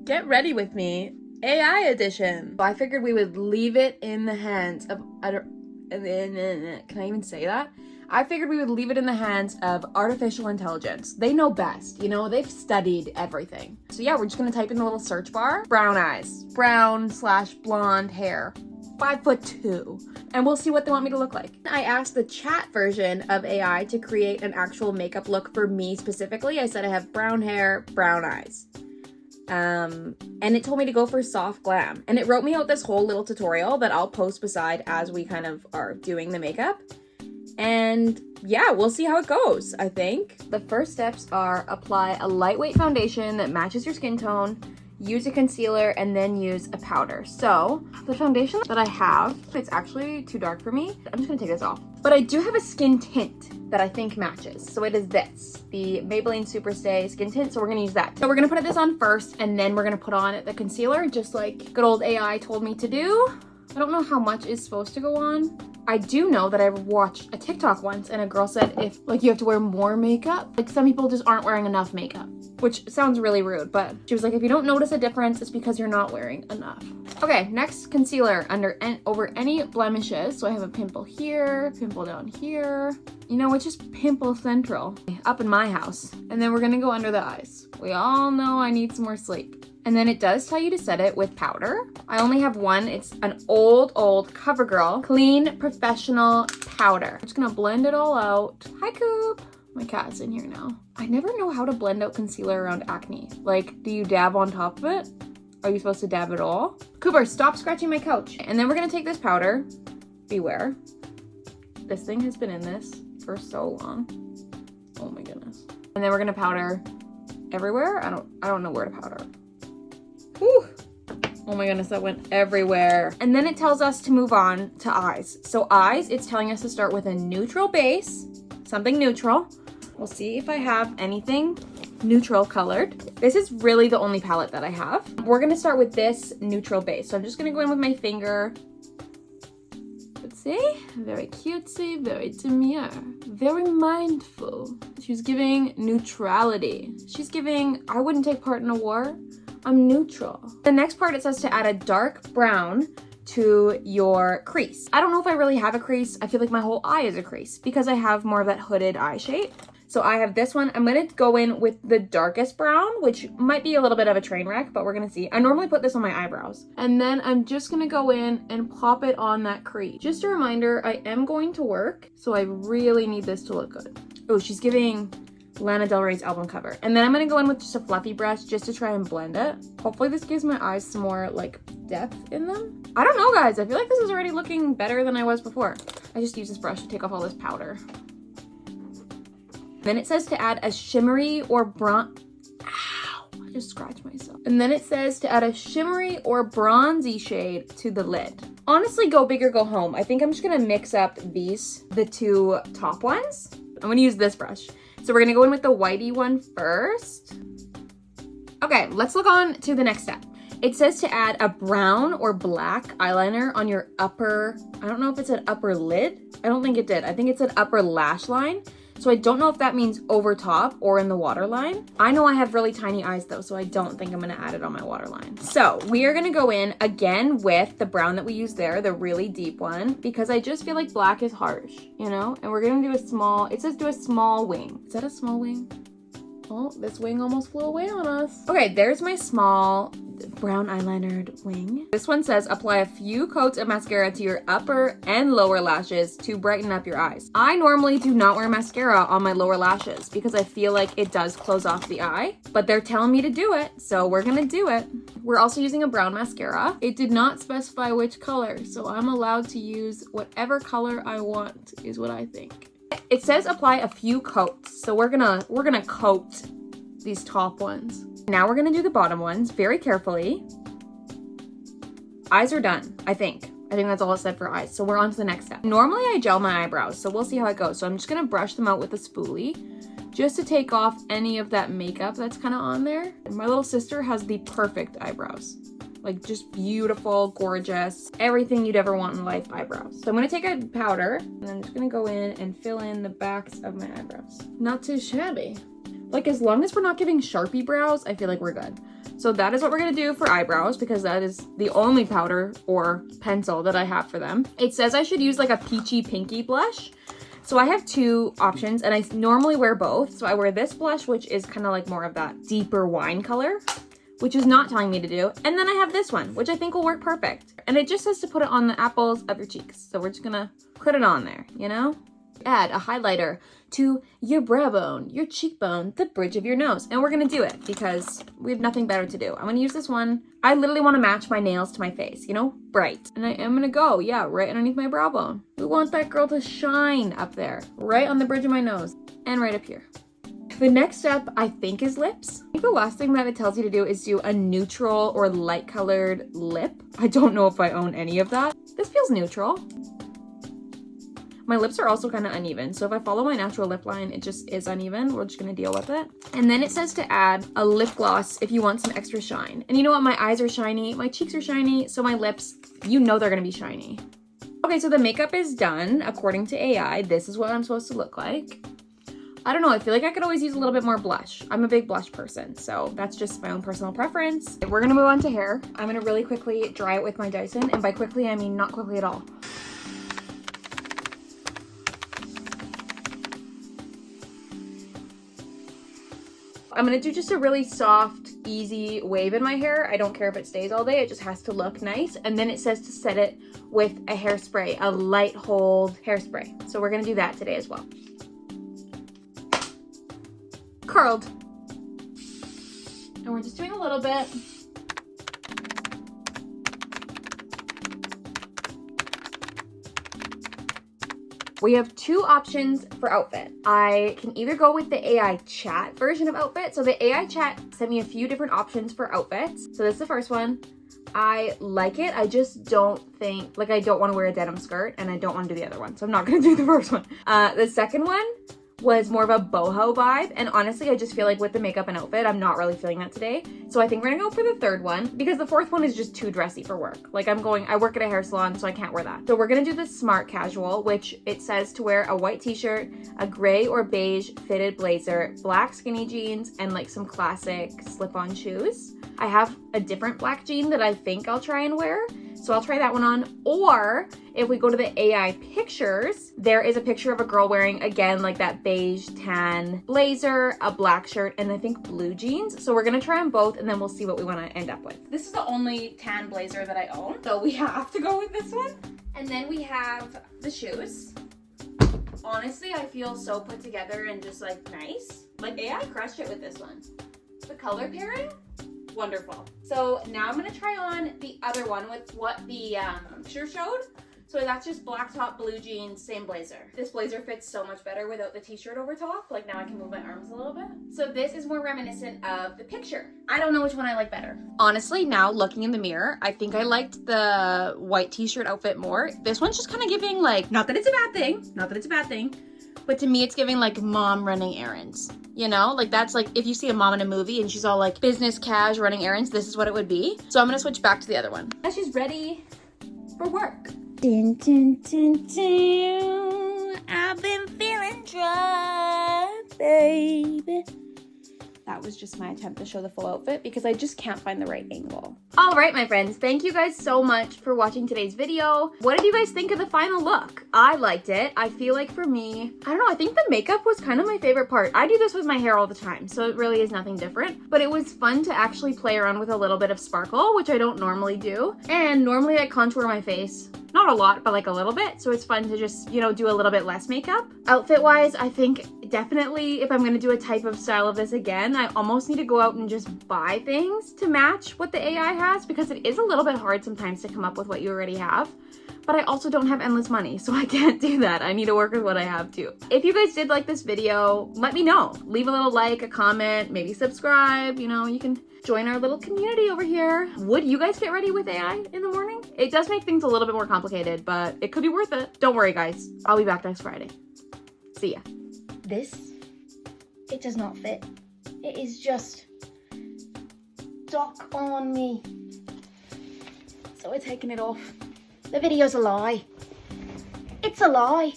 Get ready with me, AI edition. I figured we would leave it in the hands of, can I even say that? I figured we would leave it in the hands of artificial intelligence. They know best, you know, they've studied everything. So yeah, we're just gonna type in the little search bar, brown eyes, brown/blonde hair, 5'2", and we'll see what they want me to look like. I asked the chat version of AI to create an actual makeup look for me specifically. I said I have brown hair, brown eyes. And it told me to go for soft glam. And it wrote me out this whole little tutorial that I'll post beside as we kind of are doing the makeup. And yeah, we'll see how it goes, I think. The first steps are apply a lightweight foundation that matches your skin tone, use a concealer, and then use a powder. So the foundation that I have, it's actually too dark for me. I'm just gonna take this off. But I do have a skin tint that I think matches. So it is this, the Maybelline Superstay Skin Tint. So we're gonna use that. So we're gonna put this on first, and then we're gonna put on the concealer, just like good old AI told me to do. I don't know how much is supposed to go on. I do know that I watched a TikTok once and a girl said if like you have to wear more makeup, like some people just aren't wearing enough makeup, which sounds really rude, but she was like, if you don't notice a difference, it's because you're not wearing enough. Okay, next concealer over any blemishes. So I have a pimple here, pimple down here. You know, it's just pimple central up in my house. And then we're gonna go under the eyes. We all know I need some more sleep. And then it does tell you to set it with powder. I only have one. It's an old CoverGirl Clean Professional Powder. I'm just gonna blend it all out. Hi, Coop. My cat's in here now. I never know how to blend out concealer around acne. Like, do you dab on top of it? Are you supposed to dab it all? Cooper, stop scratching my couch. And then we're gonna take this powder. Beware. This thing has been in this for so long. Oh my goodness. And then we're gonna powder everywhere. I don't know where to powder. Whew. Oh my goodness, that went everywhere. And then it tells us to move on to eyes. So eyes, it's telling us to start with a neutral base, something neutral. We'll see if I have anything neutral colored. This is really the only palette that I have. We're gonna start with this neutral base. So I'm just gonna go in with my finger. Let's see, very cutesy, very demure, very mindful. She's giving neutrality. She's giving, I wouldn't take part in a war. I'm neutral. The next part, it says to add a dark brown to your crease. I don't know if I really have a crease. I feel like my whole eye is a crease because I have more of that hooded eye shape. So I have this one. I'm gonna go in with the darkest brown, which might be a little bit of a train wreck, but we're gonna see. I normally put this on my eyebrows. And then I'm just gonna go in and plop it on that crease. Just a reminder, I am going to work, so I really need this to look good. Oh, she's giving Lana Del Rey's album cover. And then I'm gonna go in with just a fluffy brush just to try and blend it. Hopefully this gives my eyes some more like depth in them. I don't know, guys. I feel like this is already looking better than I was before. I just use this brush to take off all this powder. Then it says to add a shimmery or ow, I just scratched myself. And then it says to add a shimmery or bronzy shade to the lid. Honestly, go big or go home. I think I'm just gonna mix up the two top ones. I'm gonna use this brush. So we're gonna go in with the whitey one first. Okay, let's look on to the next step. It says to add a brown or black eyeliner on your upper, I don't know if it said upper lid. I don't think it did. I think it said upper lash line. So I don't know if that means over top or in the waterline. I know I have really tiny eyes though, so I don't think I'm gonna add it on my waterline. So we are gonna go in again with the brown that we used there, the really deep one, because I just feel like black is harsh, you know? And we're gonna do a small, it says do a small wing. Is that a small wing? Oh, this wing almost flew away on us. Okay, there's my small brown eyelinered wing. This one says apply a few coats of mascara to your upper and lower lashes to brighten up your eyes. I normally do not wear mascara on my lower lashes because I feel like it does close off the eye, but they're telling me to do it, so we're gonna do it. We're also using a brown mascara. It did not specify which color, so I'm allowed to use whatever color I want, is what I think. It says apply a few coats, so we're gonna coat these top ones. Now we're gonna do the bottom ones very carefully. Eyes are done, I think. I think that's all it said for eyes. So we're on to the next step. Normally I gel my eyebrows, so we'll see how it goes. So I'm just gonna brush them out with a spoolie just to take off any of that makeup that's kind of on there. And my little sister has the perfect eyebrows. Like just beautiful, gorgeous, everything you'd ever want in life eyebrows. So I'm gonna take a powder and I'm just gonna go in and fill in the backs of my eyebrows. Not too shabby. Like, as long as we're not giving Sharpie brows, I feel like we're good. So that is what we're gonna do for eyebrows, because that is the only powder or pencil that I have for them. It says I should use like a peachy pinky blush. So I have two options, and I normally wear both. So I wear this blush, which is kind of like more of that deeper wine color, which is not telling me to do. And then I have this one, which I think will work perfect. And it just says to put it on the apples of your cheeks. So we're just gonna put it on there, you know? Add a highlighter to your brow bone, your cheekbone, the bridge of your nose. And we're gonna do it because we have nothing better to do. I'm gonna use this one. I literally wanna match my nails to my face, you know, bright. And I am gonna go, yeah, right underneath my brow bone. We want that girl to shine up there, right on the bridge of my nose and right up here. The next step, I think, is lips. I think the last thing that it tells you to do is do a neutral or light colored lip. I don't know if I own any of that. This feels neutral. My lips are also kind of uneven, so if I follow my natural lip line, it just is uneven. We're just gonna deal with it. And then it says to add a lip gloss if you want some extra shine. And you know what? My eyes are shiny, my cheeks are shiny, so my lips, you know they're gonna be shiny. Okay, so the makeup is done. According to AI, this is what I'm supposed to look like. I don't know, I feel like I could always use a little bit more blush. I'm a big blush person, so that's just my own personal preference. We're gonna move on to hair. I'm gonna really quickly dry it with my Dyson, and by quickly, I mean not quickly at all. I'm gonna do just a really soft, easy wave in my hair. I don't care if it stays all day, it just has to look nice. And then it says to set it with a hairspray, a light hold hairspray. So we're gonna do that today as well. Curled. And we're just doing a little bit. We have two options for outfit. I can either go with the AI chat version of outfit. So the AI chat sent me a few different options for outfits. So this is the first one. I like it. I just don't think, like, I don't want to wear a denim skirt, and I don't want to do the other one. So I'm not going to do the first one. The second one was more of a boho vibe, and honestly I just feel like with the makeup and outfit I'm not really feeling that today, so I think we're gonna go for the third one because the fourth one is just too dressy for work. Like, I work at a hair salon, so I can't wear that. So we're gonna do the smart casual, which it says to wear a white t-shirt, a gray or beige fitted blazer, black skinny jeans, and like some classic slip-on shoes. I have a different black jean that I think I'll try and wear, so I'll try that one on. Or if we go to the AI pictures, there is a picture of a girl wearing, again, like that beige tan blazer, a black shirt, and I think blue jeans. So we're gonna try them both, and then we'll see what we wanna end up with. This is the only tan blazer that I own, so we have to go with this one. And then we have the shoes. Honestly, I feel so put together and just like nice. Like, AI crushed it with this one. The color pairing, wonderful. So now I'm gonna try on the other one with what the picture showed. So that's just black top, blue jeans, same blazer. This blazer fits so much better without the t-shirt over top. Like, now I can move my arms a little bit. So this is more reminiscent of the picture. I don't know which one I like better. Honestly, now looking in the mirror, I think I liked the white t-shirt outfit more. This one's just kind of giving like, not that it's a bad thing, but to me it's giving like mom running errands. You know, like that's like if you see a mom in a movie and she's all like business cash running errands, this is what it would be. So I'm gonna switch back to the other one. Now she's ready for work. Dun, dun, dun, dun. I've been feeling dry, baby. That was just my attempt to show the full outfit because I just can't find the right angle. All right, my friends, thank you guys so much for watching today's video. What did you guys think of the final look? I liked it. I feel like for me, I don't know, I think the makeup was kind of my favorite part. I do this with my hair all the time, so it really is nothing different, but it was fun to actually play around with a little bit of sparkle, which I don't normally do. And normally I contour my face. Not a lot, but like a little bit. So it's fun to just, you know, do a little bit less makeup. Outfit wise, I think definitely if I'm gonna do a type of style of this again, I almost need to go out and just buy things to match what the AI has, because it is a little bit hard sometimes to come up with what you already have. But I also don't have endless money, so I can't do that. I need to work with what I have too. If you guys did like this video, let me know. Leave a little like, a comment, maybe subscribe. You know, you can join our little community over here. Would you guys get ready with AI in the morning? It does make things a little bit more complicated, but it could be worth it. Don't worry, guys. I'll be back next Friday. See ya. This, it does not fit. It is just stuck on me. So we're taking it off. The video's a lie. It's a lie.